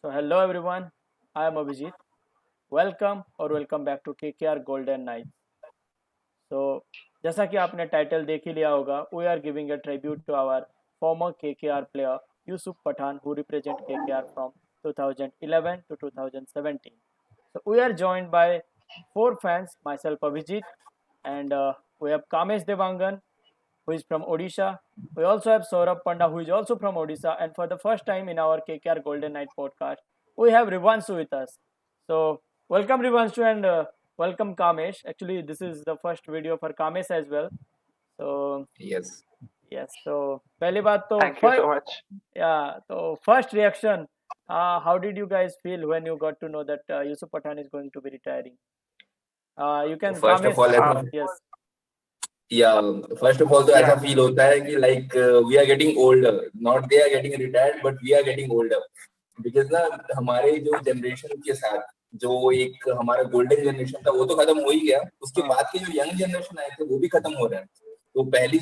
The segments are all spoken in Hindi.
So hello everyone, I am Abhijit. Welcome or welcome back to KKR Golden Knights. So जैसा कि आपने टाइटल देख ही लिया होगा, we are giving a tribute to our former KKR player Yusuf Pathan who represent KKR from 2011 to 2017. So we are joined by four fans, myself Abhijit, and we have Kamesh Devangan who is from Odisha. We also have Saurabh Panda, who is also from Odisha. And for the first time in our KKR Golden Night podcast, we have Rivanshu with us. So, welcome Rivanshu and welcome Kamesh. Actually, this is the first video for Kamesh as well. So, Yes. yes. So, पहली बात तो Thank you so much. first reaction. How did you guys feel when you got to know that Yusuf Pathan is going to be retiring? You can First of Kamesh. all, Yes. yeah. First of all, तो ऐसा Yeah. feel होता है कि we are getting older. Not they are getting retired, but we are getting older. Because ना हमारे जो जनरेशन के साथ जो एक हमारा गोल्डन जनरेशन था वो तो खत्म हो ही गया. उसके बाद के जो यंग जनरेशन आए थे वो भी खत्म हो रहे हैं. तो पहली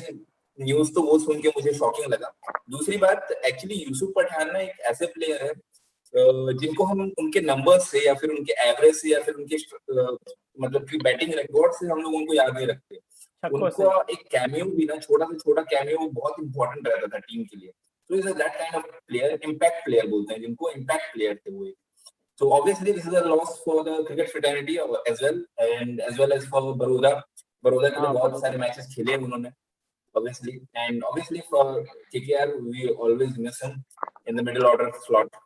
न्यूज तो वो सुन के मुझे शॉकिंग लगा. दूसरी बात एक्चुअली यूसुफ पठान ना एक ऐसे प्लेयर है जिनको हम उनके नंबर्स से या फिर उनके एवरेज से या फिर उनके मतलब कि बैटिंग रिकॉर्ड से हम लोग उनको याद नहीं रखते. उनको एक कैमियो भी ना छोटा से छोटा कैमियो बहुत इंपॉर्टेंट रहता था टीम के लिए. So he's that kind of player, impact player बोलते हैं जिनको impact player थे वो. So obviously this is a loss for the cricket fraternity as well as for Baroda. Baroda के लिए बहुत सारे मैचेस खेले हैं उन्होंने. Obviously for KKR we always miss him in the middle order slot.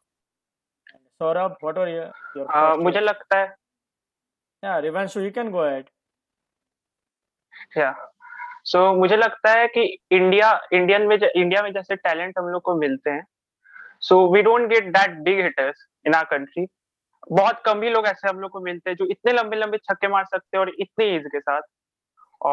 Saurabh, what are your मुझे लगता है Yeah, Rivanshu, you can go ahead. Yeah. So मुझे लगता है कि इंडिया में जैसे टैलेंट हम लोग को मिलते हैं. So we don't get that big hitters in our country. बहुत कम ही लोग ऐसे हम लोग को मिलते हैं जो इतने लंबे छक्के मार सकते हैं और इतने ईज के साथ.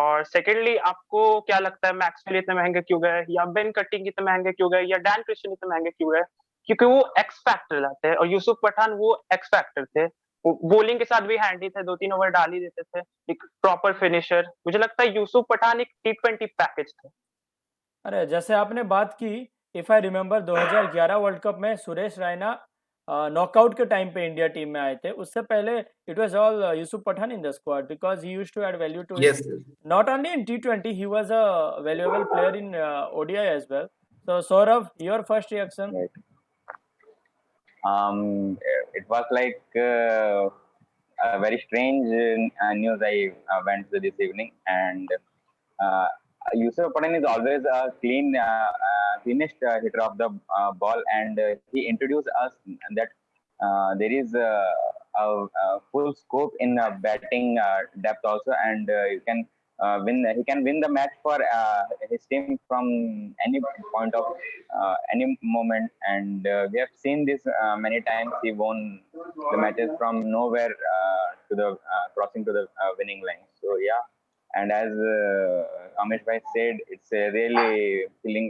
और सेकेंडली आपको क्या लगता है मैक्सवेल इतने महंगे क्यों गए या बेन कटिंग इतने महंगे क्यों गए या डैन क्रिस्टियन इतने महंगे क्यों गए? क्योंकि वो एक्स फैक्टर लाते हैं और यूसुफ पठान वो एक्स फैक्टर थे. बॉलिंग के साथ भी हैंडी थे, 2-3 ओवर डाल ही देते थे, एक प्रॉपर फिनिशर. मुझे लगता है यूसुफ पठान एक T20 पैकेज थे. अरे जैसे आपने बात की, if I remember 2011 World Cup में सुरेश रैना नॉकआउट के टाइम पे इंडिया टीम में आए थे. उससे पहले it was all Yusuf Pathan in the squad because he used to add value to Yes. Not only in T20, he was a valuable player in ODI as well. So Saurav, your first reaction? Right. It was like a very strange news I went to this evening, and Yusuf Pathan is always a cleanest hitter of the ball, and he introduced us that there is a full scope in batting depth also, and you can he can win the match for his team from any point of any moment, and we have seen this many times. He won the matches from nowhere to the crossing to the winning line. So yeah, and as Amish bhai said, it's really feeling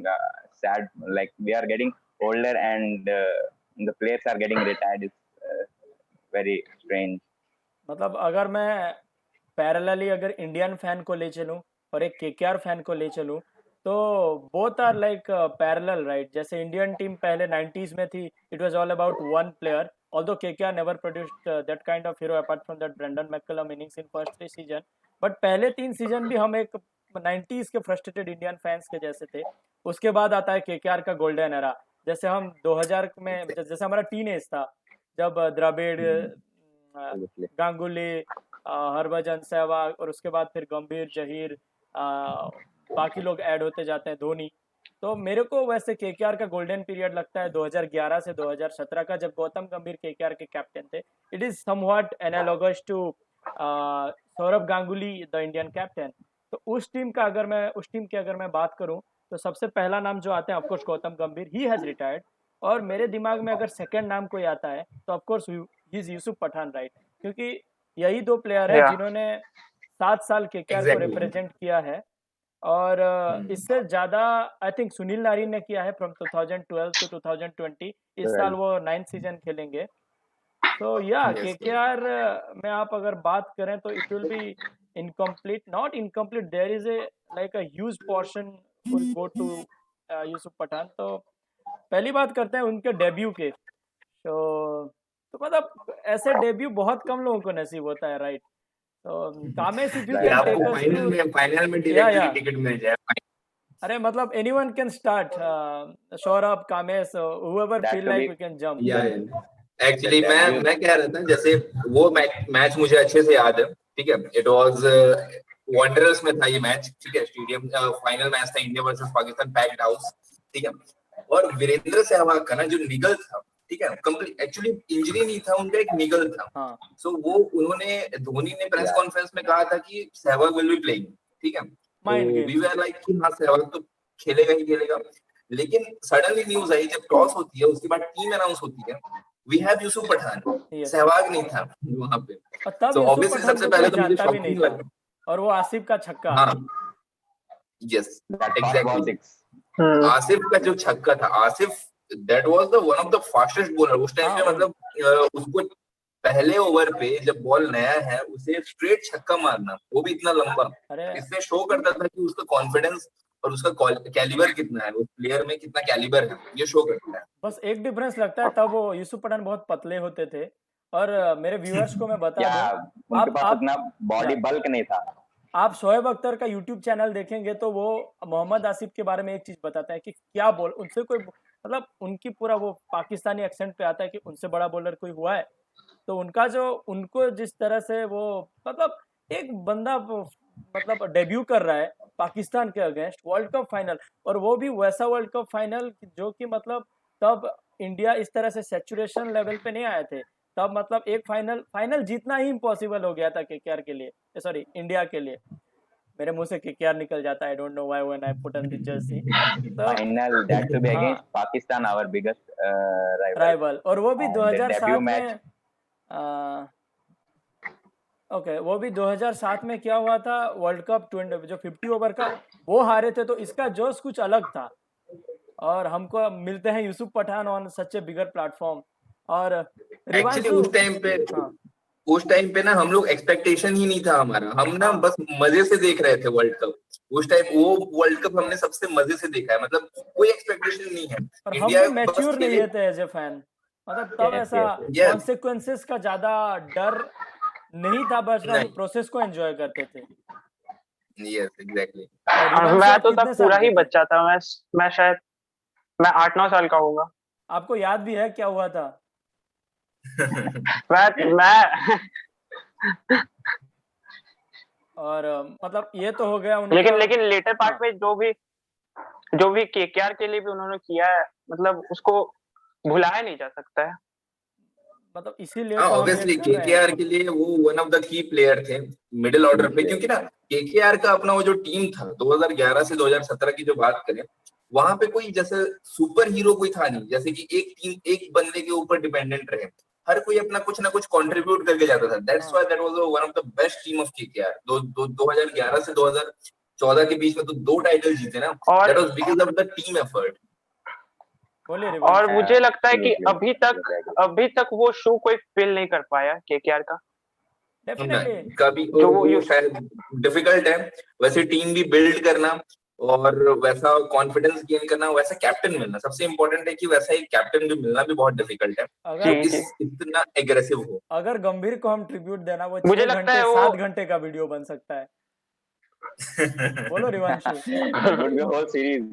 sad. Like we are getting older, and the players are getting retired. It's very strange. मतलब अगर मैं पैरेलली अगर इंडियन फैन को ले चलूं और एक केकेआर फैन को ले चलूं तो both are like parallel, right? जैसे इंडियन टीम पहले 90s में थी, it was all about one player, although KKR never produced that kind of hero apart from that Brendon McCullum innings in first 3 season. But पहले 3 सीजन भी हम एक 90s के फ्रस्ट्रेटेड इंडियन फैंस के जैसे थे. उसके बाद आता है केकेआर का गोल्डन एरा. जैसे हम 2000 में, जैसे हमारा टीन एज था जब द्रविड़, गांगुली, हरभजन, सहवाग और उसके बाद फिर गंभीर, जहीर, बाकी लोग ऐड होते जाते हैं, धोनी. तो मेरे को वैसे केकेआर का गोल्डन पीरियड लगता है 2011 से 2017 का, जब गौतम गंभीर केकेआर के कैप्टन थे. It is somewhat analogous to Sourav Ganguly the Indian captain. तो उस टीम की अगर मैं बात करूं तो सबसे पहला नाम जो आता है ऑफकोर्स गौतम गंभीर, ही हैज रिटायर्ड. और मेरे दिमाग में अगर सेकंड नाम कोई आता है तो of course he is Yusuf Pathan, right? क्योंकि यही दो प्लेयर है जिन्होंने 7 साल केकेआर को रिप्रेजेंट किया है. और इससे ज्यादा आई थिंक सुनील नारिन ने किया है फ्रॉम 2012 टू 2020. इस साल वो 9th सीजन खेलेंगे. तो या केकेआर में आप अगर बात करें तो it will be incomplete, not incomplete, there is a like a huge portion will go to Yusuf Pathan. तो पहली बात करते हैं उनके डेब्यू के. तो मतलब ऐसे डेब्यू बहुत कम लोगों को नसीब होता है, राइट? तो Kamesh, if you Right, can आपको टेक अस थ्रू। फाइनल में या डायरेक्टली टिकट मिल जाए। अरे मतलब anyone can start, Saurabh, Kamesh, whoever that feel to like be we can jump. या एक्चुअली the मैं debut. मैं कह रहा था, जैसे वो मैच मुझे अच्छे से याद है, ठीक है। इट वाज वंडरस में था ये मैच, ठीक है। स्टेडियम फाइनल मैच था, India versus Pakistan, packed house, ठीक है। और वीरेंद्र सहवाग का ना जो निगल था, ठीक है, कंप्लीट एक्चुअली इंजरी नहीं था उनका, एक निगल था। हाँ, सो वो उन्होंने, धोनी ने प्रेस Yeah. कॉन्फ्रेंस में कहा था कि सहवाग विल बी प्लेइंग, ठीक है। तो mind we games. Were like कि हाँ सहवाग तो खेलेगा ही खेलेगा। लेकिन सडनली न्यूज आई, जब टॉस होती है उसके बाद टीम अनाउंस होती है, we have Yusuf Pathan, yes, Sehwag नहीं था वहां पे। और तब सो यूसुफ ऑब्वियसली पठान सबसे को पहले कोई तो मुझे जानता भी नहीं शॉकिंग था, लगा। और वो आसिफ का छक्का। हाँ, yes, That fast ball exactly. six. Asif का जो छक्का था, Asif that was the one of the fastest bowler उस टाइम हाँ, पे। मतलब उसको पहले ओवर पे जब बॉल नया है, उसे स्ट्रेट छक्का मारना, वो भी इतना लंबा, अरे इससे शो करता था कि उसका कॉन्फिडेंस और उसका कैलिबर कितना है, उस प्लेयर में कितना कैलिबर है, ये शो करता है। बस एक डिफरेंस लगता है, तब वो यूसुफ पठान बहुत पतले होते थे। और मेरे व्यूअर्स को मैं बता दूं, Yeah, उनके पास आप उतना बॉडी या बल्क नहीं था. आप शोएब अख्तर का यूट्यूब चैनल देखेंगे तो वो मोहम्मद आसिफ के बारे में एक चीज बताता है कि क्या बोल उनसे कोई, मतलब उनकी पूरा वो पाकिस्तानी एक्सेंट पे आता है कि उनसे बड़ा बॉलर कोई हुआ है। तो उनका जो, उनको जिस तरह से वो, मतलब एक बंदा मतलब डेब्यू कर रहा है पाकिस्तान के अगेंस्ट वर्ल्ड कप फाइनल, और वो भी वैसा वर्ल्ड कप फाइनल जो कि मतलब तब इंडिया इस तरह से सैचुरेशन लेवल पे नहीं आए थे। तब मतलब एक फाइनल जीतना ही इम्पॉसिबल हो गया था केकेआर के लिए, सॉरी इंडिया के लिए। मेरे मुंह से केकेआर निकल जाता है, I don't know why when I put on the Jersey. तो Final that to be हाँ, against Pakistan, our biggest rival. Rival, और वो भी And the 2007 debut match. में ओके, वो भी 2007 में क्या हुआ था, वर्ल्ड कप 20 जो 50 ओवर का वो हारे थे। तो इसका जोश कुछ अलग था, और हमको मिलते हैं Yusuf Pathan on such a bigger platform. और एक्चुअली रिवांशु, हाँ उस टाइम पे ना हम लोग एक्सपेक्टेशन ही नहीं था हमारा, हम ना हाँ, बस मजे से देख रहे थे वर्ल्ड कप। उस टाइम वो वर्ल्ड कप हमने सबसे मजे से देखा है, मतलब कोई एक्सपेक्टेशन नहीं है। और हम इंडिया भी बस मैच्योर नहीं खेले। थे एज ए फैन। मतलब तब Yes, ऐसा yes. यस, कॉन्सिक्वेंसेस का ज्यादा डर नहीं था, बस हम नहीं, प्रोसेस को एंजॉय करते थे। Yes, exactly. और रिवांशु, मैं आप तो तब कितने साल पूरा के ही थे? बच्चा था। मैं शायद मैं 8-9 साल का होऊंगा। आपको याद भी है क्या हुआ था? मैं और मतलब ये तो हो गया लेकिन उनका। लेटर हाँ, पार्ट में जो भी केकेआर के लिए भी उन्होंने किया है, मतलब उसको भुलाया नहीं जा सकता है। मतलब इसीलिए हाँ, तो हम ये ऑब्वियसली कर रहे हैं। केकेआर के लिए वो one of the key player थे मिडिल ऑर्डर पे, Yes. क्योंकि ना केकेआर का अपना वो जो टीम था 2011 से 2017 की जो बात करें, वहां पे कोई जैसे सुपर हीरो कोई था नहीं, जैसे कि एक टीम एक बंदे के ऊपर डिपेंडेंट रहे। हर कोई अपना कुछ ना कुछ कंट्रीब्यूट करके जाता था। That's why that was one of the best team of KKR. 2011 से 2014 के बीच में तो 2 टाइटल जीते ना, और that was because of the team effort. बोलिए और रिवांशु। मुझे लगता है कि Absolutely. अभी तक वो शो कोई फिल नहीं कर पाया केकेआर का। डेफिनेटली। कभी जो वो वो शायद डिफिकल्ट है, वैसे टीम भी बिल्ड करना और वैसा कॉन्फिडेंस गेन करना, वैसा कैप्टन मिलना सबसे इम्पोर्टेंट है, कि वैसा एक कैप्टन भी मिलना भी बहुत डिफिकल्ट है अगर जो जी इतना एग्रेसिव हो। अगर गंभीर को हम ट्रिब्यूट देना, वो मुझे 6 लगता घंटे है वो 7 घंटे का वीडियो बन सकता है। बोलो Rivanshu. It would be a whole series.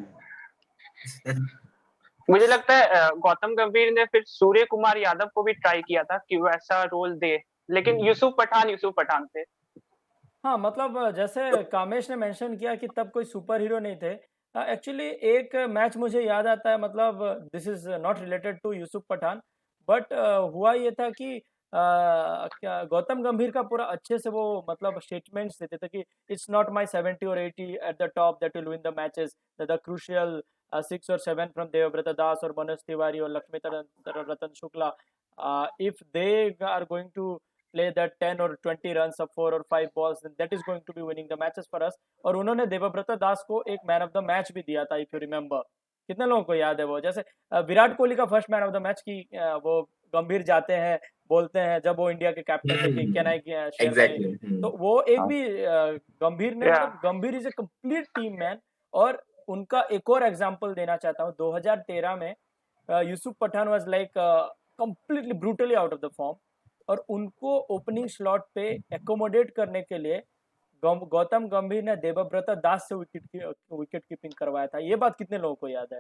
मुझे लगता है गौतम गंभीर ने फिर सूर्य कुमार यादव को भी ट्राई किया था कि वैसा रोल दे, लेकिन यूसुफ पठान थे। हाँ, मतलब जैसे कामेश ने मेंशन किया कि तब कोई सुपर हीरो नहीं थे। एक्चुअली एक मैच मुझे याद आता है, मतलब this is not related to Yusuf Pathan, but हुआ ये था कि क्या गौतम गंभीर का पूरा अच्छे से वो मतलब स्टेटमेंट्स देते थे कि इट्स नॉट माय 70 और 80 at the top that will win the matches, the crucial 6 और 7 फ्रॉम देवव्रत दास और मनोज तिवारी और Lakshmi Ratan Shukla, if they are going to play that 10 or 20 runs of 4 or 5 balls, then that is going to be winning the matches for us. और उन्होंने देवव्रत दास को एक मैन ऑफ द मैच भी दिया था, इफ यू रिमेम्बर। कितने लोगों को याद है वो? जैसे विराट कोहली का first man of the match की वो गंभीर जाते हैं, बोलते हैं जब वो इंडिया के कैप्टन थे कि can I share my, exactly. तो वो एक भी गंभीर ने, मतलब गंभीर is a complete team man. और उनका एक और एग्जांपल देना चाहता हूँ, 2013 में Yusuf Pathan was like completely brutally out of the form, और उनको ओपनिंग स्लॉट पे एकोमोडेट करने के लिए गौतम गंभीर ने देवव्रत दास से विकेट कीपिंग करवाया था। ये बात कितने लोगों को याद है?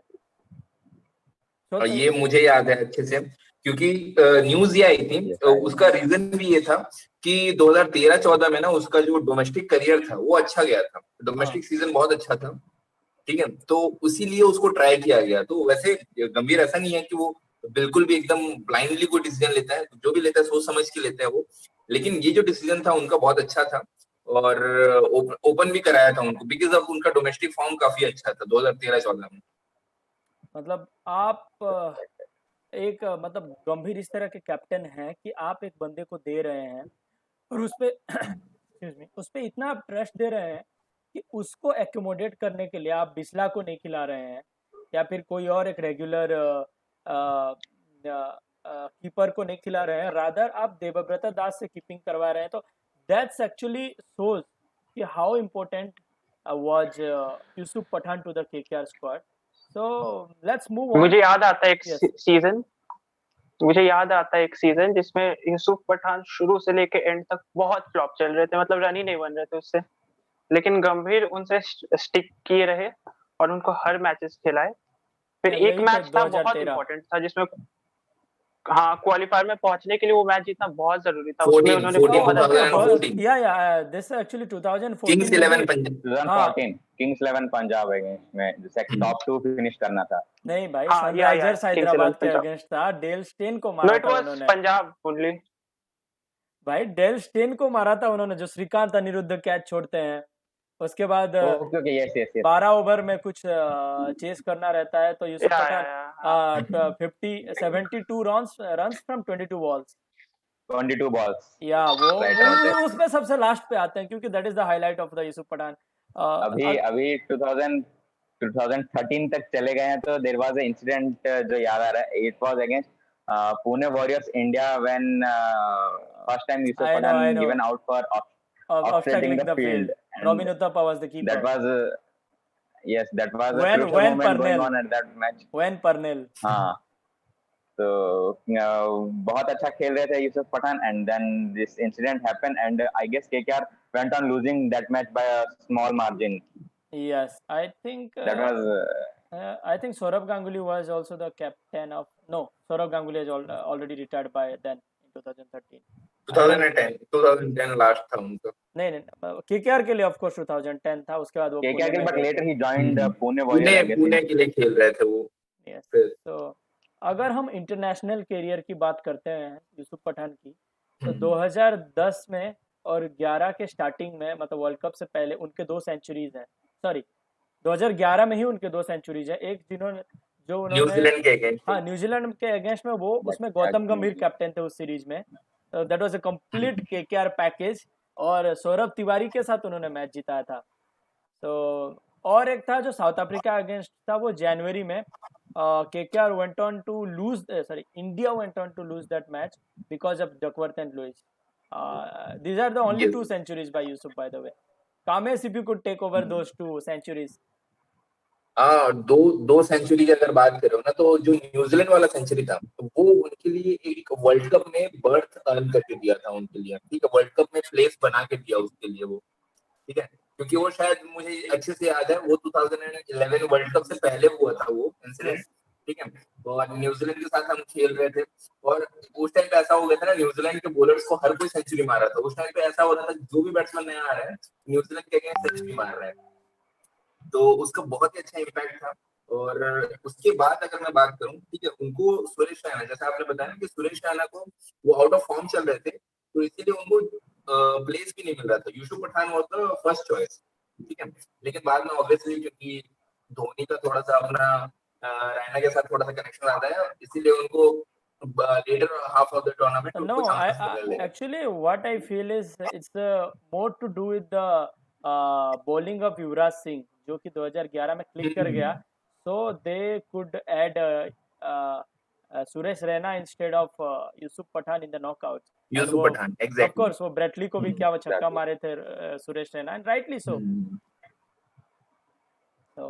और ये मुझे याद है अच्छे से, क्योंकि न्यूज ये आई थी। उसका रीजन भी ये था कि 2013-14 में ना उसका जो डोमेस्टिक करियर था वो अच्छा गया था, डोमेस्टिक सीजन बहुत अच्छा था, ठीक है, तो इसीलिए उसको ट्राई किया गया। तो वैसे गंभीर ऐसा नहीं है कि वो बिल्कुल भी एकदम ब्लाइंडली कोई डिसीजन लेता है, जो भी लेता है सोच समझ के लेता है वो, लेकिन ये जो डिसीजन था उनका बहुत अच्छा था, और ओपन भी कराया था उनको, बिकॉज ऑफ उनका डोमेस्टिक फॉर्म काफी अच्छा था 2013-14 में। मतलब आप एक मतलब गंभीर इस तरह के कैप्टन हैं कि आप एक बंदे को दे रहे हैं और उस पे उस पे इतना ट्रस्ट दे रहे हैं कि उसको एकोमोडेट करने के लिए आप बिस्ला को नहीं खिला रहे हैं या फिर कोई और एक रेगुलर कीपर को नहीं खिला रहे हैं, रादर आप देवव्रत दास से कीपिंग करवा रहे हैं। तो दैट्स एक्चुअली शोज कि how important was Yusuf Pathan to the KKR squad. So let's move on. मुझे याद आता है एक Yes. सीजन जिसमें यूसुफ पठान शुरू से लेके एंड तक बहुत फ्लॉप चल रहे थे, मतलब रन ही नहीं बन रहे थे उससे, लेकिन गंभीर उनसे स्टिक किए रहे और उनको हर मैचेस खिलाए। फिर एक यही मैच तो था बहुत 2013 इंपॉर्टेंट था जिसमें हाँ क्वालिफायर में पहुंचने के लिए वो मैच जीतना बहुत जरूरी था, उसमें उन्होंने 14 बहुत अच्छा परफॉर्मेंस 2014 दिस एक्चुअली 2014 किंग्स में 11 भी। पंजाब। हाँ 2014 किंग्स 11 पंजाब अगेंस्ट में जैसे टॉप 2 फिनिश करना था। नहीं भाई, हाँ सनराइजर्स किंग्स 11 हैदराबाद के पंजाब। अगेंस्ट था, डेल स्टेन को नो मारा इट था वाज उन्होंने। पंजाब ओनली। भाई डेल स्टेन को मारा था उन्होंने, जो श्रीकांत अनिरुद्ध कैच छोड़ते हैं, उसके बाद okay okay yes yes yes 12 over में कुछ चेस करना रहता है, तो Yusuf Pathan 72 runs from 22 balls 22 balls या वो राइट राइट। उसमें सबसे लास्ट पे आते हैं क्योंकि that is the highlight of the Yusuf Pathan. अभी 2013 तक चले गए हैं तो देयर वाज अ इंसिडेंट जो याद आ रहा है, it was against Pune Warriors India when first time Yusuf I know Pathan given out for obstructing the field, Robin and Uthappa was the keeper. that was yes that was a When crucial moment going Purnell on at that match. हाँ तो बहुत अच्छा खेल रहे थे Yusuf Pathan, and then this incident happened and I guess KKR went on losing that match by a small margin. Yes, I think That was I think Saurabh Ganguly was also the captain of. No, Saurabh Ganguly has already retired by then in 2013. 2010 last था उनका। नहीं केकेआर के लिए ऑफ कोर्स 2010 था, उसके बाद वो KKR पुणे में but गए later थे। he joined Pune Warriors I guess. Pune के लिए खेल रहे थे वो। Yes. फिर तो अगर हम इंटरनेशनल कैरियर की बात करते हैं यूसुफ पठान की, तो 2010 में और 11 के स्टार्टिंग में, मतलब वर्ल्ड कप से पहले उनके 2 सेंचुरीज हैं। सॉरी 2011 में ही उनके 2 सेंचुरीज हैं। एक जो उन्होंने न्यूजीलैंड के अगेंस्ट। हाँ न्यूजीलैंड के अगेंस्ट में, वो उसमें गौतम गंभीर कैप्टन थे उस सीरीज में। That was a complete KKR package, और सौरभ तिवारी के साथ उन्होंने मैच जिताया था। तो और एक था जो साउथ अफ्रीका अगेंस्ट था, वो जनवरी में KKR went on to lose India went on to lose that match because of Duckworth and Lewis. These are the only 2 centuries by Yusuf, by the way. Kamesh, if you could take over those 2 centuries. दो सेंचुरी की अगर बात करो ना, तो जो न्यूजीलैंड वाला सेंचुरी था वो उनके लिए एक वर्ल्ड कप में बर्थ अर्न करके दिया था उनके लिए, ठीक है, वर्ल्ड कप में प्लेस बना के दिया उसके लिए वो, ठीक है, क्योंकि वो शायद मुझे अच्छे से याद है वो 2011 वर्ल्ड कप से पहले हुआ था वो इंसिडेंट, ठीक है, और न्यूजीलैंड के साथ हम खेल रहे थे, और उस टाइम पे ऐसा हो गया था ना, न्यूजीलैंड के बॉलर्स को हर कोई सेंचुरी मारा था। उस टाइम पे ऐसा हो रहा था जो भी बैट्समैन नया आ रहा है न्यूजीलैंड के अगेंस्ट सेंचुरी मार रहा है, तो उसका बहुत ही अच्छा इम्पैक्ट था। और उसके बाद अगर मैं बात करूं, ठीक है, उनको सुरेश रैना, जैसा आपने बताया कि सुरेश रैना को वो आउट ऑफ फॉर्म चल रहे थे, तो इसीलिए उनको प्लेस भी नहीं मिल रहा था। Yusuf Pathan was the first choice, ठीक है, लेकिन बाद में ऑब्वियसली क्योंकि धोनी का थोड़ा सा अपना रैना के साथ थोड़ा सा कनेक्शन आता है, इसीलिए उनको later half of the tournament No, उनको chances मिलने लगे। actually what I feel is it's more to do with the bowling of Yuvraj Singh, जो कि 2011 में क्लिक कर गया, so they could add Suresh Raina instead of Yusuf Pathan in the knockouts. Yusuf Pathan exactly. Of course वो ब्रेटली को भी क्या वो छक्का मारे थे Suresh Raina, and rightly so. So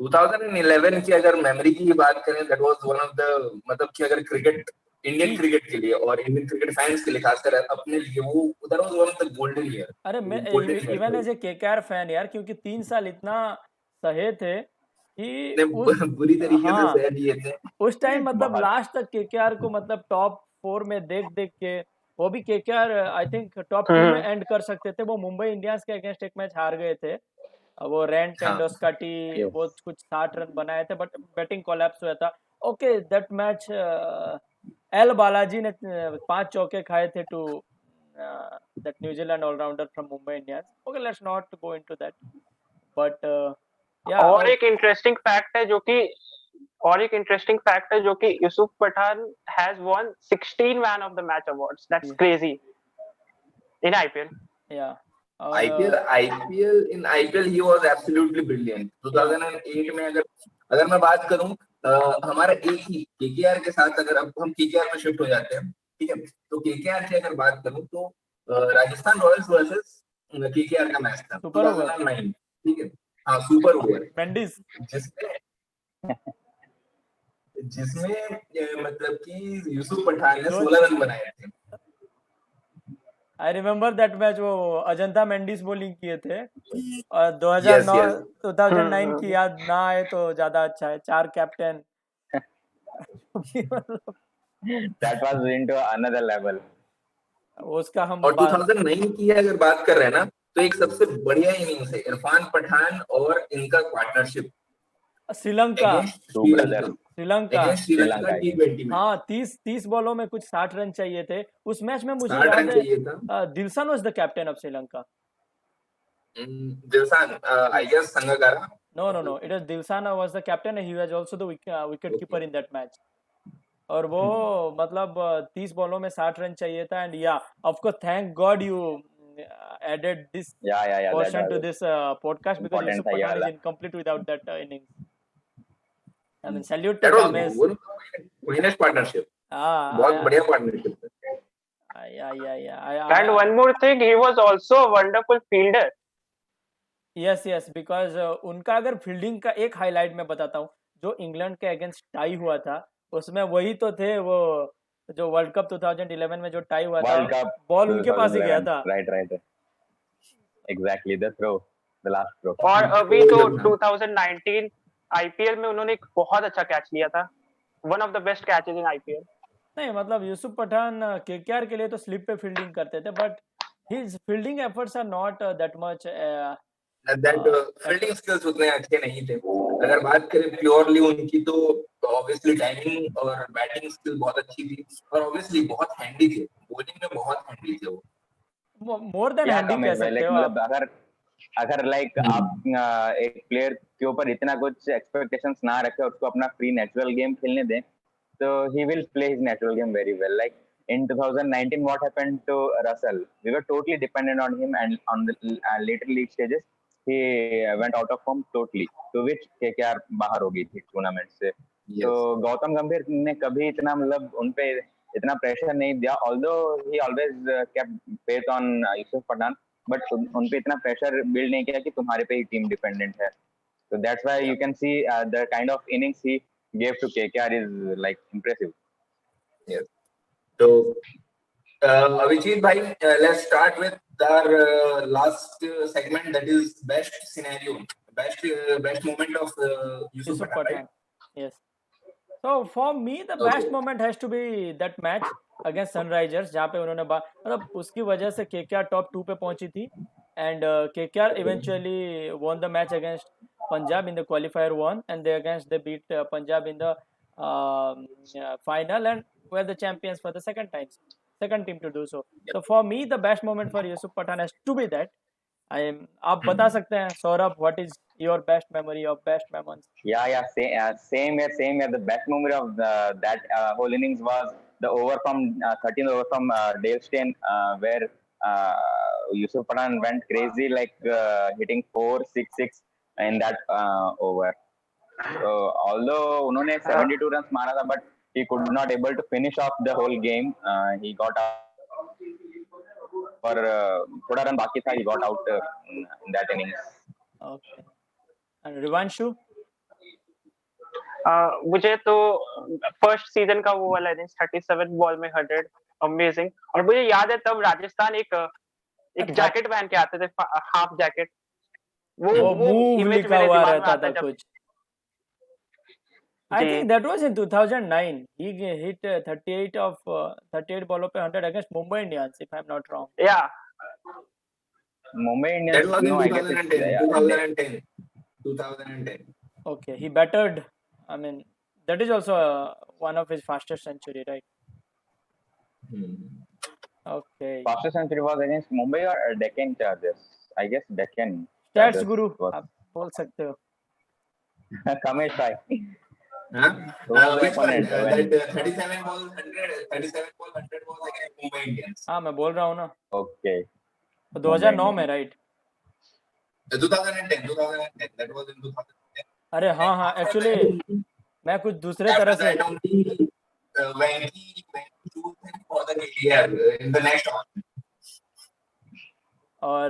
2011 की अगर मेमोरी की बात करें, that was one of the, मतलब कि अगर क्रिकेट इंडियन Peak. क्रिकेट के लिए और इंडियन क्रिकेट फैंस के लिए, खासकर अपने लिए, वो उधर was one of the golden year, अरे मैं golden even year as a KKR fan यार, क्योंकि 3 साल इतना सहे थे कि ने उस बुरी तरीके से हाँ सह दिए थे। उस टाइम मतलब बहुत लास्ट तक केकेआर को मतलब टॉप 4 में देख देख के, वो भी केकेआर आई थिंक टॉप 2 में एंड कर सकते थे। वो मुंबई इंडियंस के अगेंस्ट एक मैच हार गए थे, वो रैन हाँ टेंडोस्काटी Yes. वो कुछ 60 रन बनाए थे, बट बैटिंग कोलैप्स हुआ था। Okay that match L Balaji ने 5 चौके खाए थे to that New Zealand allrounder from Mumbai Indians. Okay let's not go into that, but yeah और एक इंटरेस्टिंग फैक्ट है जो कि Yusuf Pathan has won 16 man of the match awards. That's crazy in IPL. Yeah और IPL in IPL he was absolutely brilliant. 2008 में अगर मैं बात करूं, हमारा एक ही केकेआर के साथ, अगर अब हम केकेआर में शिफ्ट हो जाते हैं, ठीक है, तो केकेआर की अगर बात करूं तो राजस्थान रॉयल्स वर्सेस केकेआर का मैच था सुपर ओवर 2009, ठीक है, हाँ सुपर ओवर, मेंडिस जिसमें जिसमें मतलब कि यूसुफ पठान ने 16 रन बनाए थे। आई रिमेम्बर दैट मैच, वो अजंता मेंडिस बॉलिंग किए थे, और यस 2009 यस 2009 की याद ना आए तो ज्यादा अच्छा है। 4 कैप्टन मतलब That was into another level. उसका हम और 2009 की अगर बात कर रहे हैं ना, तो एक सबसे बढ़िया इनिंग्स है इरफान पठान और इनका partnership Sri Lanka against Two Sri Lanka, brothers. Sri Lanka against Sri Lanka Sri Lanka T20 में हाँ 30 बॉलों में कुछ 60 रन चाहिए थे उस मैच में। मुझे 60 याद रन है चाहिए था। Dilshan was the captain of Sri Lanka. Dilshan I guess Sangakkara. No, it was Dilsana was the captain and he was also the wicket keeper in that match। और वो मतलब 30 बॉलों में 60 रन चाहिए था। एंड या of course thank God you added this Yeah. That portion to was this podcast, because important Yusuf था ये Pathan is वाला. incomplete without that innings। I mean salute to that was Kamesh। One finest partnership, बहुत हाँ बढ़िया पार्टनरशिप है। And one more thing, he was also a wonderful fielder. Yes because उनका अगर फील्डिंग का एक हाईलाइट मैं बताता हूँ, जो इंग्लैंड के अगेंस्ट टाई हुआ था उसमें वही तो थे, वो जो वर्ल्ड कप 2011 में जो टाई हुआ था, World Cup बॉल उनके पास ही गया 2011. था। Right. Exactly. The throw. The last throw. और अभी तो 2019 आईपीएल में उन्होंने एक बहुत अच्छा कैच लिया था, one of the best catches in IPL. नहीं मतलब यूसुफ पठान केकेआर के लिए तो स्लिप पे फील्डिंग करते थे, but his fielding efforts are not that much. That fielding skills उतने अच्छे नहीं थे। अगर बात करें प्योरली उनकी, तो ऑब्वियसली टाइमिंग और बैटिंग स्किल बहुत अच्छी थी, और ऑब्वियसली बहुत हैंडी थे, बॉलिंग में बहुत हैंडी थे वो। मोर देन क्या हैंडी कम कह है भाई, सकते like हो आप। मतलब अगर लाइक आप एक प्लेयर के ऊपर इतना कुछ एक्सपेक्टेशंस ना रखे, उसको अपना फ्री नेचुरल गेम खेलने दें, तो he will play his natural game very well. Like in 2019, what happened to Russell? We were totally dependent on him, and on the later league stages, he went out of form totally. To which KKR बाहर हो गई थी टूर्नामेंट से। तो गौतम गंभीर ने कभी इतना मतलब उनपे इतना प्रेशर नहीं दिया, although he always kept faith on Yusuf Pathan, but उनपे इतना प्रेशर बिल्ड नहीं किया कि तुम्हारे पे ही टीम डिपेंडेंट है। So that's why you can see the kind of innings he gave to KKR is like impressive. Yes. So Abhijit bhai, let's start with our last segment, that is best scenario, best moment of Yusuf Pathan, right? Yes. So for me the best moment has to be that match against Sunrisers, जहाँ पे उन्होंने मतलब उसकी वजह से केकेआर टॉप 2 पे पहुंची थी, and KKR eventually won the match against Punjab in the qualifier 1, and they beat Punjab in the final and were the champions for the second team to do so. So for me the best moment for Yusuf Pathan has to be that. आप बता सकते हैं Saurabh, what is your best memory of best moments? Yeah. Same here. The best memory of that whole innings was the over from 13th over from Dale Steyn, where Yusuf Pathan went crazy, like hitting 4-6 in that over. So although उन्होंने 72 runs मारा था, but he could not able to finish off the whole game. He got out for थोड़ा रन बाकी था, he got out in that innings. Okay. And Rivanshu? मुझे तो फर्स्ट सीजन का वो वाला 37 बॉल में 100 अमेजिंग। और मुझे याद है तब राजस्थान एक जैकेट पहन के आते थे, हाफ जैकेट। वो वो मूव इमेज लिखा मेरे हुआ दिमाग में रहता आता था है जब कुछ। I ji think that was in 2009. He hit 38 ballon पे 100 against Mumbai Indians, if I'm not wrong. या Mumbai That Indians. was in No, I guess it's 2010. 2010. Okay, he battered. I mean, that is also one of his fastest century, right? Hmm. Okay. fastest century was against Mumbai or Deccan Chargers. I guess Deccan Stats Chargers Guru was. आप बोल सकते हो। Kamesh Rai. Huh? Who was the Which one? opponent when? That 37 ball 100, 37 ball 100 was against Mumbai Indians. हाँ मैं बोल रहा हूँ ना, Okay. तो Mumbai 2009 में Indians. Right. 2010. That was in 2010. अरे हाँ हाँ, एक्चुअली मैं कुछ दूसरे तरह After से that only, when he chose him for the KKR in the next option. और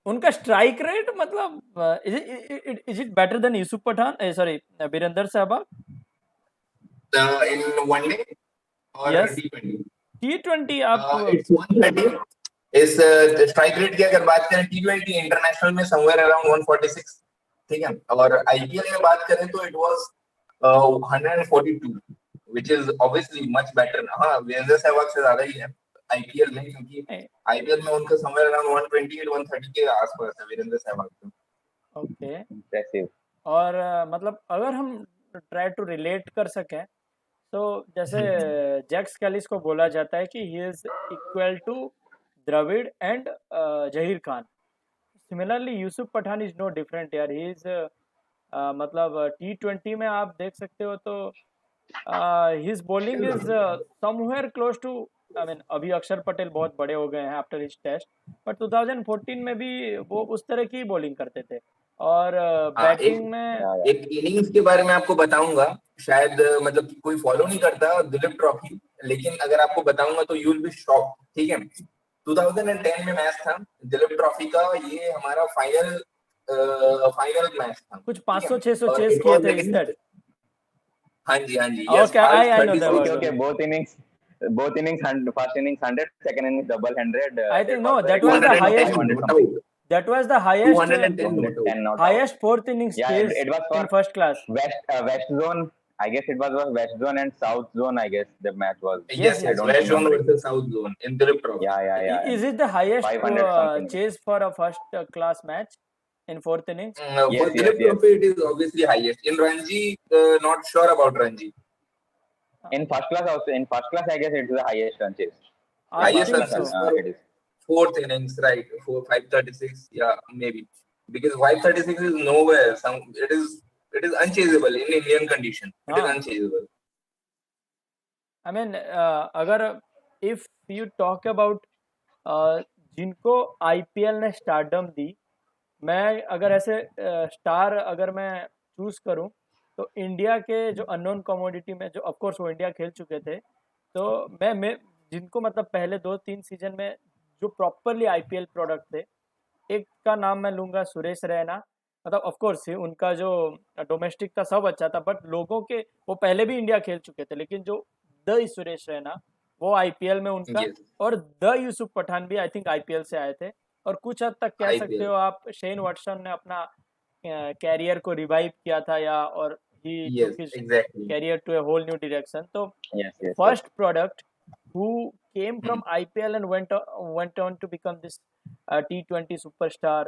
उनका स्ट्राइक रेट मतलब is it better than Yusuf Pathan, sorry Virender Sehwag? In one day or Yes. T20? T20 आप It's 130. इस स्ट्राइक रेट की अगर बात करें T20 इंटरनेशनल में समवेयर अराउंड 146, ठीक है, और आईपीएल में बात करें तो it was 142, which is obviously much better. हाँ, वीरेंद्र सहवाग से ज्यादा ही है आईपीएल में, क्योंकि आईपीएल में उनका समवेयर अराउंड 128 130 के आसपास है वीरेंद्र सहवाग का। ओके। Impressive. और मतलब अगर हम ट्राई टू रिलेट कर सकें तो जैसे जैक्स कैलिस को बोला जाता है कि he is equal to Dravid and Zaheer Khan. Similarly Yusuf Pathan is no different यार। ही इज मतलब T20 में आप देख सकते हो तो his bowling is somewhere close to, I mean अभी अक्षर पटेल बहुत बड़े हो गए हैं आफ्टर हिज टेस्ट, बट 2014 में भी वो उस तरह की बॉलिंग करते थे। और बैटिंग में एक इनिंग्स के बारे में आपको बताऊंगा, शायद मतलब कि कोई फॉलो नहीं करता दिलीप ट्रॉफी, लेकिन अगर आपको बताऊंगा तो यू विल बी शॉक, ठीक है। 2010 में मैच था दिलीप ट्रॉफी का, ये हमारा फाइनल मैच था, कुछ 500-600 और चेस it किए was थे against- instead. हाँ जी yes, Okay, I know that Okay, one. okay. Both innings, first innings 100, second innings double 100. I think no, that was the 210 highest. 500 not out. That was the highest 210 not out. 210 not out. highest fourth innings Yeah, chase it was for in first class. West zone. I guess it was West zone and South zone. I guess the match was. Yes, yes, West zone versus South zone in Dilip Trophy. Yeah. Is it the highest 500 something. chase for a first class match in fourth innings? For Yes, Dilip yes. Trophy, it is obviously highest. In Ranji, not sure about Ranji. In first class also. In first class, I guess it's the highest run chase. I Highest think runs so. is It is. fourth innings, right? 536, yeah, maybe. Because 536 is nowhere. It is unchaseable in Indian condition. It is हाँ. unchaseable. I mean, अगर if you talk about जिनको IPL ने स्टारडम दी, मैं अगर ऐसे स्टार अगर मैं चूज करूं तो इंडिया के जो अननोन कमोडिटी में, जो ऑफ कोर्स वो इंडिया खेल चुके थे, तो मैं जिनको मतलब पहले 2-3 सीजन में जो प्रॉपरली IPL प्रोडक्ट थे, एक का नाम मैं लूंगा सुरेश रैना। मतलब ऑफ कोर्स उनका जो डोमेस्टिक था सब अच्छा था, बट लोगों के वो पहले भी इंडिया खेल चुके थे, लेकिन जो द सुरेश रैना वो IPL में उनका, Yes. और द यूसुफ पठान भी आई थिंक IPL से आए थे। और कुछ हद तक कह सकते IPL. हो आप शेन वॉटसन ने अपना कैरियर को रिवाइव किया था, या और ही Yes, took his exactly. career to a whole new direction. So Yes. first product who came from IPL and went on to become this T20 superstar,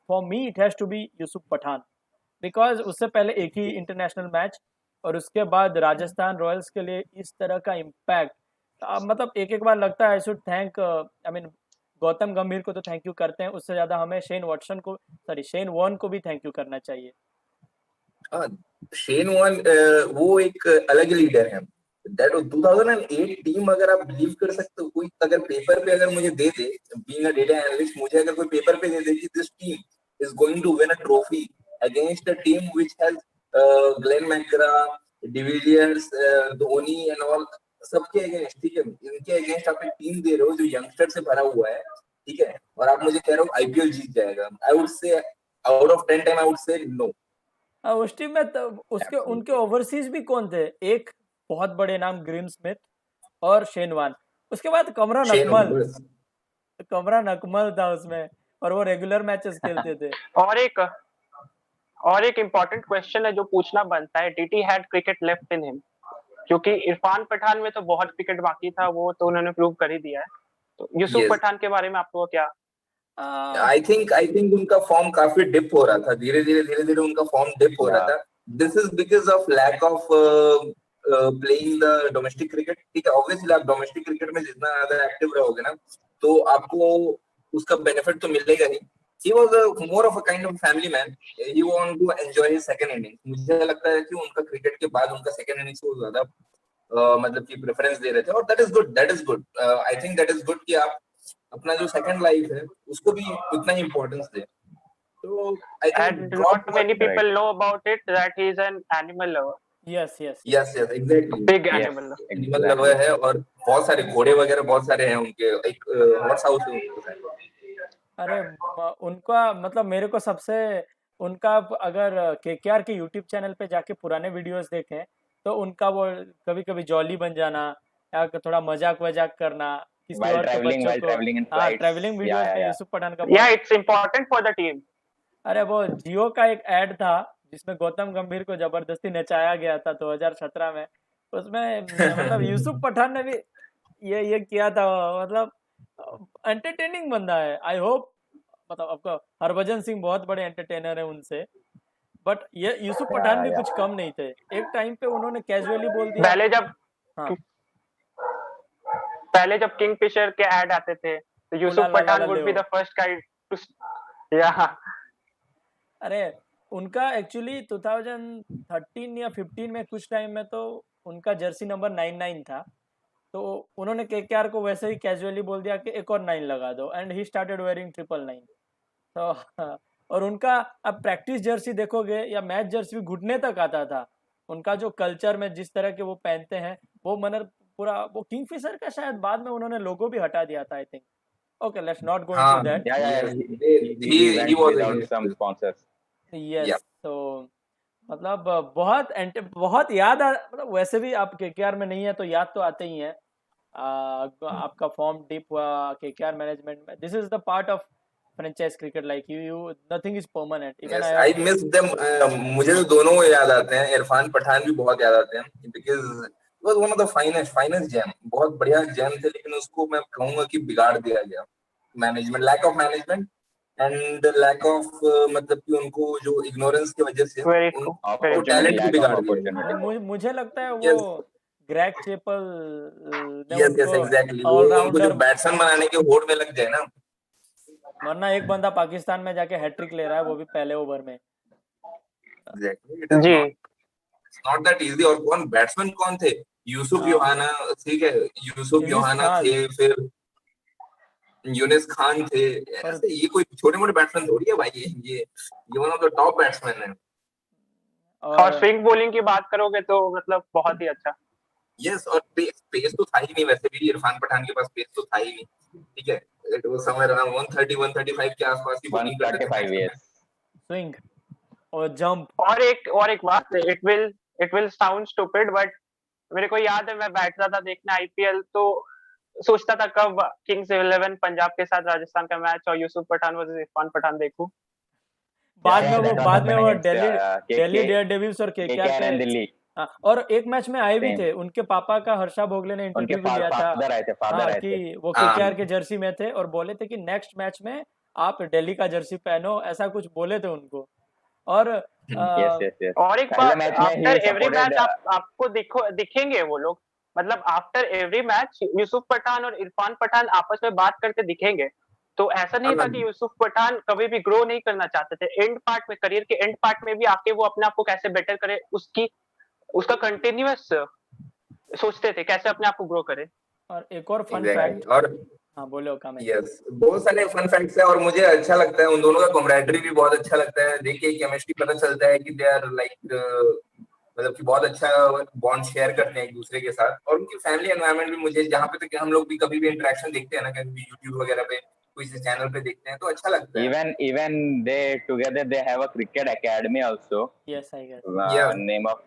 for me it has to be Yusuf Pathan, because उससे पहले एक ही इंटरनेशनल मैच और उसके बाद राजस्थान रॉयल्स के लिए इस तरह का इम्पैक्ट, मतलब एक बार लगता है I should thank, I mean Gautam गंभीर को तो थैंक यू करते हैं, उससे ज्यादा हमें शेन वॉर्न को भी थैंक यू करना चाहिए। शेन वॉर्न वो एक अलग लीडर है। That was 2008 टीम, अगर आप बिलीव कर सकते हो, कोई अगर पेपर पे अगर मुझे दे दे, बीइंग अ डेटा एनालिस्ट, मुझे अगर कोई पेपर पे दे दे कि this team is going to win a trophy against a team which has Glenn McGrath, de Villiers, Dhoni and all, सबके अगेंस्ट, ठीक है, इनके अगेंस्ट आप एक टीम दे रहे हो जो यंगस्टर से भरा हुआ है, ठीक है, और आप मुझे कह रहे हो आईपीएल जीत जाएगा, I would say out of 10 time I would say no, उस टीम में तो उसके उनके ओवरसीज भी कौन थे? एक बहुत बड़े नाम ग्रीम स्मिथ और शेन वान, उसके बाद शेन बस। कमरा नकमल था उसमें, और वो रेगुलर मैचेस खेलते थे। और एक इम्पोर्टेंट क्वेश्चन है जो पूछना बनता है, did he had cricket left in him? क्योंकि इरफान पठान में तो बहुत क्रिकेट बाकी था, वो तो उन्होंने प्रूव कर ही दिया है। तो यूसुफ Yes. पठान के बारे में आपको क्या? आई थिंक उनका फॉर्म काफी डिप हो रहा था, धीरे धीरे उनका फॉर्म डिप हो रहा था। This is because of lack of playing the domestic cricket. ठीक है, ऑब्वियसली आप डोमेस्टिक क्रिकेट में जितना ज्यादा एक्टिव रहोगे ना, तो आपको उसका बेनिफिट तो मिलेगा ही। He was more of a kind of family man. He wanted to enjoy his second innings. मुझे लगता है कि उनका क्रिकेट के बाद उनका सेकंड इनिंग्स को ज्यादा मतलब कि प्रेफरेंस दे रहे थे, और that is good, that is good. I think that is good कि आप अपना जो सेकंड लाइफ है उसको भी उतना ही इम्पोर्टेंस दे। तो आई And think not many people know about it that he is an animal lover. Yes yes exactly, Big animal lover. Animal lover है, और बहुत सारे घोड़े वगैरह बहुत सारे हैं उनके, एक हॉर्स हाउस है उनके साथ। अरे उनका मतलब मेरे को सबसे उनका, अगर केकेआर के यूट्यूब चैनल पे जाके पुराने वीडियोस देखें तो उनका वो कभी कभी जॉली बन जाना या थोड़ा मजाक वजाक करना किसी While और के traveling, बच्चों while को, traveling in हाँ flights. ट्रैवलिंग वीडियोस Yeah, में yeah. यूसुफ पठान का Yeah, it's important for the team. अरे वो जियो का एक एड था जिसमें गौतम गंभीर को जबरदस्ती नचाया गया था 2017 में, उसमें मतलब यूसुफ पठान ने भी ये किया था। मतलब एंटरटेनिंग बंदा है। आई होप, मतलब आपको हरभजन सिंह बहुत बड़े एंटरटेनर है उनसे, बट ये यूसुफ पठान भी कुछ कम नहीं थे। एक टाइम पे उन्होंने कैजुअली बोल दिया। हाँ, पहले जब किंगफिशर के ऐड आते थे तो यूसुफ उला ला ला पठान ला वुड बी ले द फर्स्ट गाय टू या अरे उनका एक्चुअली 2013 या 15 में कुछ टाइम में तो उनका जर्सी नंबर 99 था, तो उन्होंने केकेआर को वैसे ही कैजुअली बोल दिया कि एक और 9 लगा दो, एंड ही स्टार्टेड वेयरिंग 999। तो और उनका अब प्रैक्टिस जर्सी देखोगे या मैच जर्सी भी घुटने तक आता था। उनका जो कल्चर में जिस तरह के वो पहनते हैं, वो मनर पूरा, वो किंगफिशर का शायद बाद में उन्होंने लोगो भी हटा दिया था I think. Okay, let's not go into हाँ, that. Yeah. he Went was without against some this. sponsors. यस, तो मतलब बहुत याद मतलब वैसे भी आप केकेआर में नहीं है तो याद तो आते ही है। आपका फॉर्म डिप हुआ केकेआर मैनेजमेंट में। This is the part of franchise cricket, like you nothing is permanent. Even Yes, I miss them. मुझे तो दोनों याद आते हैं, इरफान पठान भी बहुत याद आते हैं, because it was one of the finest gem, बहुत बढ़िया जेम थे, लेकिन उसको मैं कहूंगा कि बिगाड़ दिया गया। Management, lack of management and lack of मतलब कि उनको जो इग्नोरेंस की वजह से वेरी ट्रू, उनको वेरी टैलेंट भी Lack of बिगाड़ दिया। opportunity. मुझे लगता है वो यस ग्रेग चेपल ने यस उनको एग्जैक्टली, वो उनको जो ऑलराउंडर, बैट्समैन बनाने के होड़ में लग गए ना। वरना एक बंदा पाकिस्तान में जाके हैट्रिक ले रहा है वो भी पहले ओवर में। एग्जैक्टली, इट इज जी। Not that easy. और कौन बैट्समैन कौन थे? यूसुफ हाँ, योहाना, ठीक है, यूसुफ यूनिस योहाना खान, थे, फिर यूनिस खान थे। और ऐसे ये कोई छोटे मोटे बैट्समैन थोड़ी है भाई, ये one of the top batsman है। और स्विंग बॉलिंग की बात करोगे तो मतलब बहुत ही अच्छा। यस, और पेस तो था ही नहीं, वैसे भी इरफान पठान के पास पेस तो था ही नहीं। ठीक है, इट वाज समवेयर अराउंड 130 135 के आसपास की बॉलिंग करते थे 135 years. स्विंग और जंप। और एक बात, it will sound stupid but मेरे को याद है मैं बैठता था देखने आईपीएल तो सोचता था कब किंग्स 11 पंजाब के साथ राजस्थान का मैच और यूसुफ पठान वर्सेस इरफान पठान देखूं। बाद Yeah, में वो that was बाद में happening वो against, दिल्ली KK, डेयरडेविल्स और केकेआर KKR and के। Delhi. हाँ, और एक मैच में आए भी Same. थे उनके पापा का, हर्षा भोगले ने उनके इंटरव्यू भी लिया था। फादर आए थे, हाँ, फादर आए थे। कि वो हाँ। केकेआर के जर्सी में थे और बोले थे कि नेक्स्ट मैच में आप दिल्ली का जर्सी पहनो, ऐसा कुछ बोले थे उनको। और Yes. और एक पहले बात, मैच में after he every supported, match आपको दिखेंगे वो लोग, मतलब after every match Yusuf Pathan और इरफान पठान आपस में बात करते दिखेंगे। तो ऐसा नहीं था कि यूसुफ पठान कभी भी ग्रो नहीं करना चाहते थे। एंड पार्ट में, करियर के एंड पार्ट में भी आके वो अपने आप को कैसे बेटर करे उसका कंटिन्यूअस सोचते थे, कैसे अपने आप को ग्रो करे। और एक और फन Exactly. फैक्ट, और हाँ बोलो कामे। यस, बहुत सारे फन फैक्ट्स है, और मुझे अच्छा लगता है उन दोनों का कॉमरेडरी भी बहुत अच्छा लगता है। देखिए केमिस्ट्री पता चलता है कि दे आर लाइक मतलब कि बहुत अच्छा बॉन्ड शेयर करते हैं एक दूसरे के साथ। और उनकी फैमिली एनवायरनमेंट भी, मुझे जहाँ पे तक हम लोग भी कभी भी इंटरेक्शन देखते हैं ना, कभी भी यूट्यूब वगैरह पे, किसी चैनल पे देखते हैं तो अच्छा लगता है. Even they together they have a cricket academy also. Yes, I guess. Yeah. Name of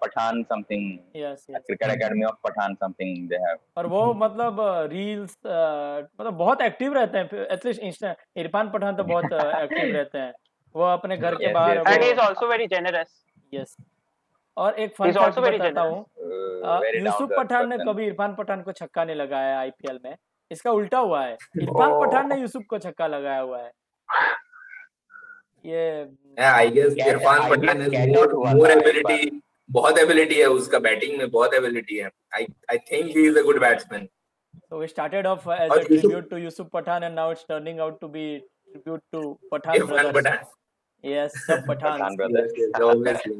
Pathan something. Yes, yes. Cricket academy of Pathan something they have. और वो मतलब रील्स मतलब बहुत एक्टिव रहते हैं एटलीस्ट इंस्टा. इरफान पठान तो बहुत एक्टिव रहते हैं. वो अपने घर के Yes, बाहर yes, And he is वो also very generous. यस. और एक He fun is fact also very बताता generous. हूँ. Very down Yusuf to earth Pathan ने person. कभी इरफान पठान को छक्का नहीं लगाया आईपीएल में. इसका उल्टा हुआ है. इरफान Oh. पठान ने यूसुफ को छक्का लगाया हुआ है. ये Yeah, I guess Irfan I Pathan guess is catch more out हुआ more था एक ability. बहुत एबिलिटी है उसका, बैटिंग में बहुत एबिलिटी है. I think he is a good batsman. so we started off as और a tribute to Yusuf Pathan and now it's turning out to be tribute to Pathan Irfan brothers. Pathan. Yes, सब Pathan Pathans. brothers. Yes, obviously.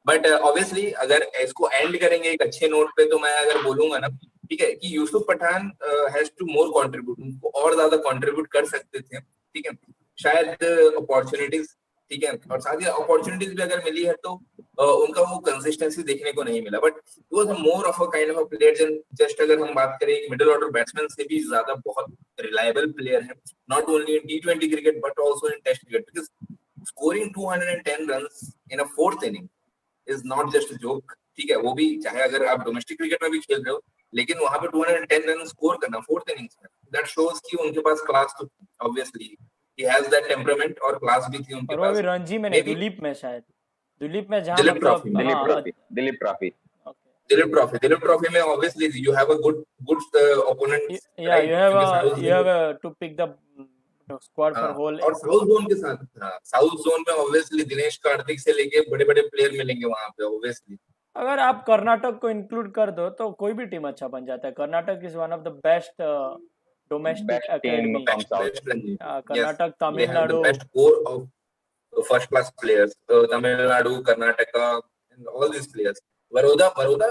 But obviously अगर इसको एंड करेंगे एक अच्छे नोट पे, तो मैं अगर बोलूंगा ना, ठीक है, कि Yusuf Pathan has to more contribute. उनको और ज्यादा कंट्रीब्यूट कर सकते थे, ठीक है, शायद अपॉर्चुनिटीज, ठीक है, और साथ ही अपॉर्चुनिटीज भी अगर मिली है तो उनका वो कंसिस्टेंसी देखने को नहीं मिला. But he was more of a kind of a player. Just अगर हम बात करें एक मिडिल ऑर्डर बैट्समैन से भी ज्यादा बहुत रिलायबल प्लेयर है, not only in T20 cricket but also in test cricket, because scoring 210 runs in a fourth inning is not just a joke. ठीक है, वो भी चाहे अगर आप डोमेस्टिक क्रिकेट में भी खेल रहे हो, लेकिन वहां पे 210 रन स्कोर करना फोर्थ इनिंग्स में, दैट शोज कि उनके पास क्लास तो obviously he has that temperament और क्लास भी थी उनके और वो भी पास. रणजी में नहीं, Maybe दुलीप में शायद. दुलीप में जहाँ दिलीप मतलब ट्रॉफी, हाँ Dilip Trophy. okay. Dilip trophy में obviously you have a good opponent, Yeah, you have to pick the squad for whole. और साउथ जोन के साथ, साउथ जोन में ऑब्वियसली दिनेश कार्तिक से लेके बड़े बड़े प्लेयर मिलेंगे वहां पे ऑब्वियसली. अगर आप कर्नाटक को इंक्लूड कर दो तो कोई भी टीम अच्छा बन जाता है. Karnataka is one of the best domestic Best team academy. from South. Karnataka, Tamil Nadu. Best core of first class players, Tamil Nadu, Karnataka, all this players. Baroda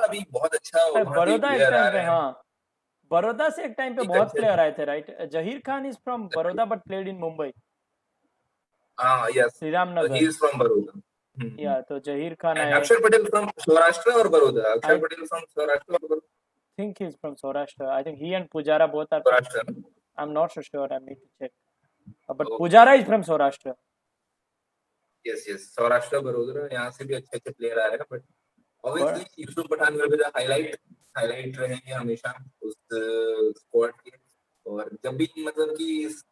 अभी बहुत अच्छा बड़ौदा एक प्लेयर आ टाइम पे, रहे हैं. हाँ, बड़ौदा से एक टाइम पे एक बहुत अच्छे- प्लेयर आए थे, right? Zaheer Khan is from Baroda but played in Mumbai, हाँ, यस, श्रीराम ही नगर. Is from Baroda. या तो जहीर खान And आए. अक्षर पटेल फ्रॉम सौराष्ट्र और बड़ौदा. अक्षर I- पटेल फ्रॉम सौराष्ट्र और Baroda. think he's from Saurashtra. I think he and Pujara both are from. Saurashtra. I'm not so sure. I need to check. But Okay. Pujara is from Saurashtra. Yes, Saurashtra, Baroda, यहाँ से भी अच्छे प्लेयर आ रहे हैं. But obviously Yusuf Pathan will be the highlight रहेंगे हमेशा उस स्क्वाड के. और जब भी मतलब कि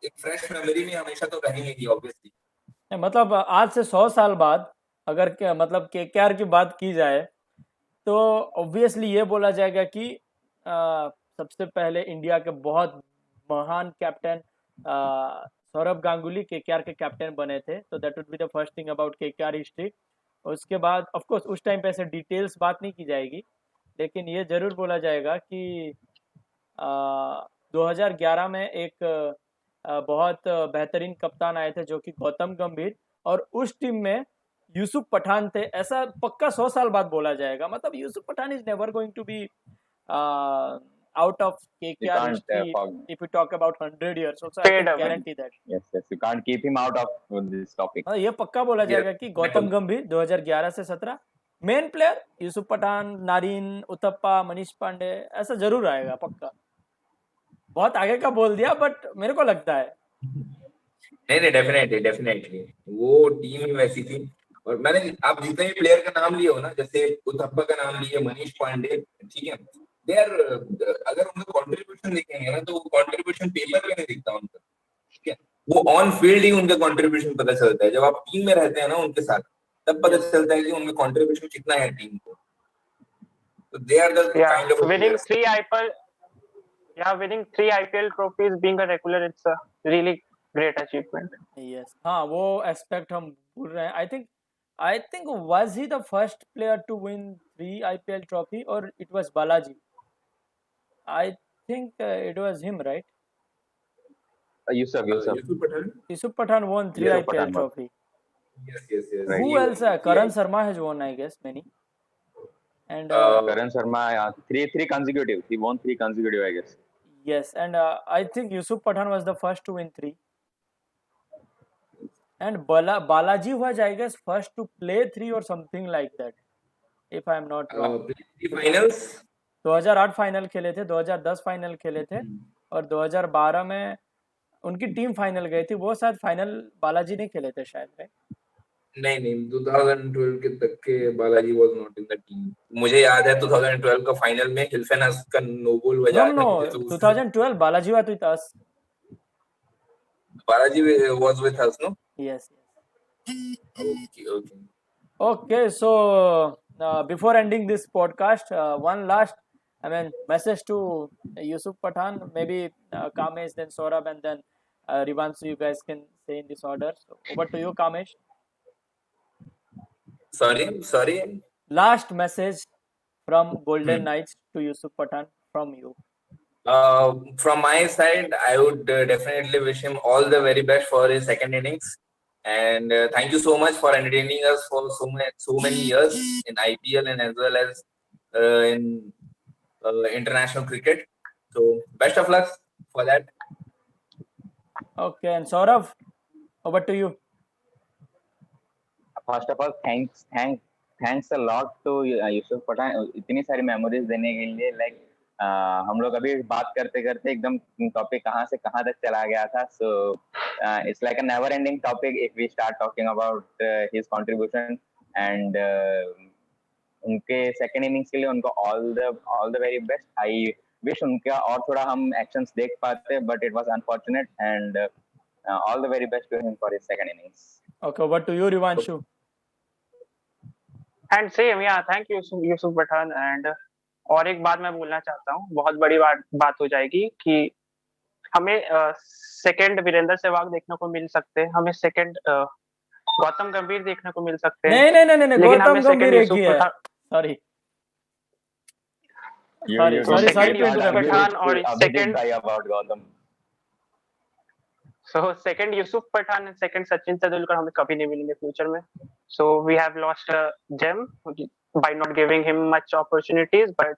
एक फ्रेश मेमोरी में हमेशा तो रहेंगे ही ऑब्वियसली. मतलब आज से 100 साल बाद अगर मतलब केकेआर की बात की जाए तो ऑब्वियसली ये बोला जाएगा कि सबसे पहले इंडिया के बहुत महान कैप्टन सौरभ गांगुली केकेआर के कैप्टन बने थे. तो that would be the first thing about KKR history. उसके बाद ऑफ कोर्स उस टाइम पे ऐसे डिटेल्स बात नहीं की जाएगी, लेकिन ये जरूर बोला जाएगा कि 2011 में एक बहुत बेहतरीन कप्तान आए थे जो कि गौतम गंभीर, और उस टीम में यूसुफ पठान थे. ऐसा पक्का 100 साल बाद बोला जाएगा. मतलब Yusuf Pathan is never going to be out of KKR can't, history if we talk about 100 years. Also, I Fade can away. guarantee that. Yes, you can't keep him out of this topic. मतलब ये पक्का बोला जाएगा कि गौतम गंभीर 2011 से 17 मेन प्लेयर, यूसुफ पठान, नारिन, उथप्पा, मनीष पांडे, ऐसा जरूर आएगा पक्का. बहुत आगे का बोल दिया बट मेरे को लगता है. नहीं, डेफिनेटली वो टीम ही वैसी थी. और मैंने आप जितने भी प्लेयर का नाम लिए हो ना, जैसे उथप्पा का नाम लिए, मनीष पांडे, ठीक है, दे आर, अगर उनका कंट्रीब्यूशन देखेंगे ना तो वो कंट्रीब्यूशन पेपर पे नहीं दिखता उनका, ठीक है, वो ऑन फील्ड ही उनका कंट्रीब्यूशन पता चलता है. जब आप टीम में रहते हैं ना उनके साथ, तब पता चलता है कि उनका कंट्रीब्यूशन कितना है टीम को. तो they are the kind of winning 3 IPL, winning 3 IPL trophies being a regular, it's a really great achievement. Yes, हाँ, वो एस्पेक्ट हम भूल रहे हैं. I think was he the first player to win 3 IPL trophy or it was Balaji? I think it was him, right? Yusuf. Yusuf Pathan. Yusuf Pathan won 3 Yusuf IPL Pathan won. trophy. Yes. Right. Who else? Karan Sharma has won, I guess, many. And Karan Sharma, three consecutive. He won 3 consecutive, I guess. yes, and I think Yusuf Pathan was the first to win 3. And Balaji was, I guess, first to play 3 or something like that, if I am not wrong. Finals 2008 final खेले थे, 2010 फाइनल खेले थे, और 2012 में उनकी टीम फाइनल गई थी, वो शायद फाइनल बालाजी नहीं खेले थे शायद, right? नहीं 2012 के तक के Balaji was not in the team. मुझे याद है 2012 का फाइनल में हिल्फेनस का नो बॉल No, बजाया no, मुझे तो 2012 Balaji was with us. Balaji was with us know. Yes. Okay Okay, so before ending this podcast, one last, message to Yusuf Pathan, maybe Kamesh, then Saurabh, and then Rivanshu. You guys can say in this order. So over to you, Kamesh. Sorry Last message from Golden Knights to Yusuf Pathan from you. From my side, I would definitely wish him all the very best for his second innings. And thank you so much for entertaining us for so many years in IPL and as well as in international cricket. So best of luck for that. Okay, and Saurabh, over to you. First of all thanks a lot to Yusuf Pathan इतनी सारी मेमोरीज देने के लिए। लाइक हम लोग अभी बात करते करते एकदम टॉपिक कहाँ से कहाँ तक चला गया था। So it's like a never ending topic if we start talking about his contribution and उनके सेकंड इनिंग्स के लिए उनको all the very best. I wish उनका और थोड़ा हम एक्शंस देख पाते, but it was unfortunate and all the very best to him for his second innings. Okay, over to you, Rivanshu. And same या thank you Yusuf Pathan. And और एक बात मैं बोलना चाहता हूँ, बहुत बड़ी बात हो जाएगी कि हमें सेकंड वीरेंद्र सहवाग देखने को मिल सकते हैं, हमें सेकंड गौतम गंभीर देखने को मिल सकते हैं। नहीं, लेकिन गौतम हमें गंभीर second एक यूसुफ ही है। Pathan Sorry. You Sorry, don't sorry second to Yusuf interrupt. Pathan और Abhijit second bhai about Gautam. So second Yusuf Pathan and second Sachin Tendulkar हमें कभी नहीं मिलेंगे फ्यूचर में। So we have lost a gem by not giving him much opportunities, but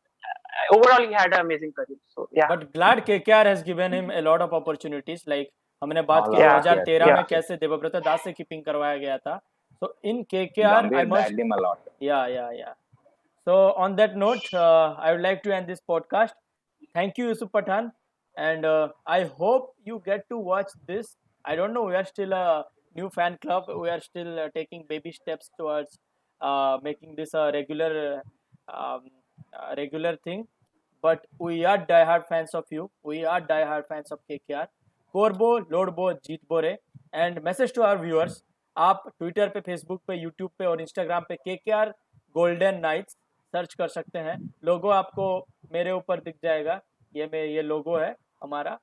overall he had an amazing career. So yeah. But glad KKR has given him a lot of opportunities. Like हमने बात की Yeah, 2013 yeah. में कैसे देवव्रत दास से कीपिंग करवाया गया था. So in KKR, I Gambhir must. bagged him a lot. Yeah. So on that note, I would like to end this podcast. Thank you, Yusuf Pathan, and I hope you get to watch this. I don't know. We are still a new fan club. We are still taking baby steps towards making this a regular thing. But we are diehard fans of you. We are diehard fans of KKR. Korbo, Lordbo, Jeetbo re. And message to our viewers. आप ट्विटर पे, फेसबुक पे, यूट्यूब पे और इंस्टाग्राम पे KKR गोल्डन नाइट्स सर्च कर सकते हैं। लोगो आपको मेरे ऊपर दिख जाएगा, ये लोगो है हमारा।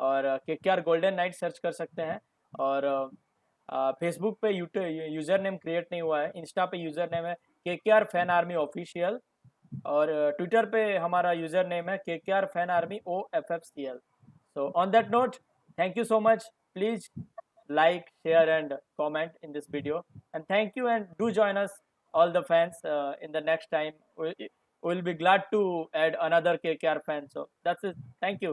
और KKR गोल्डन नाइट सर्च कर सकते हैं। और फेसबुक पे यूज़र नेम क्रिएट नहीं हुआ है, इंस्टा पे यूज़र नेम है KKR फैन आर्मी ऑफिशियल, और ट्विटर पे हमारा यूज़र नेम है KKR fan army OFFCL। So on that note, thank you so much. Please like, share and comment in this video, and thank you, and do join us all the fans in the next time. We'll be glad to add another KKR fan. So that's it. Thank you.